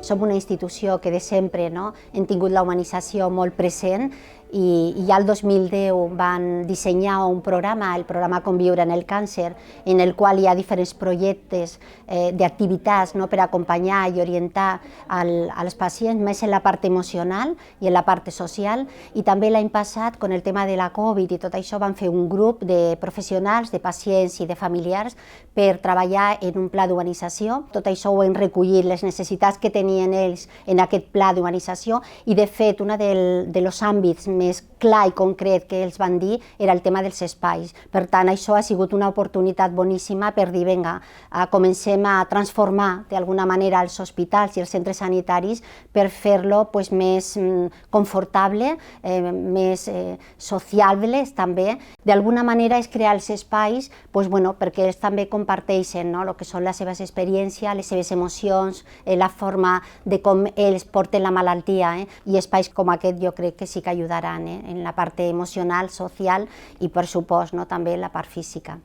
Som una institució que de sempre hem tingut la humanització molt present i ja el 2010 van dissenyar un programa, el programa Conviure en el càncer, en el qual hi ha diferents projectes d'activitats per acompanyar i orientar als pacients, més en la part emocional i en la part social. I també l'any passat, amb el tema de la Covid i tot això, van fer un grup de professionals, de pacients i de familiars per treballar en un pla d'humanització. Tot això ho hem recollit, les necessitats que tenien ells en aquest pla d'humanització, i de fet, un dels àmbits més clar i concret que ells van dir era el tema dels espais. Per tant, això ha sigut una oportunitat boníssima per dir, vinga, comencem a transformar d'alguna manera els hospitals i els centres sanitaris per fer-lo més confortable, més sociable també. D'alguna manera és crear els espais perquè ells també comparteixen el que són les seves experiències, les seves emocions, la forma de com ells porten la malaltia, i espais com aquest jo crec que sí que ajudaran en la part emocional, social i, per supost, també en la part física.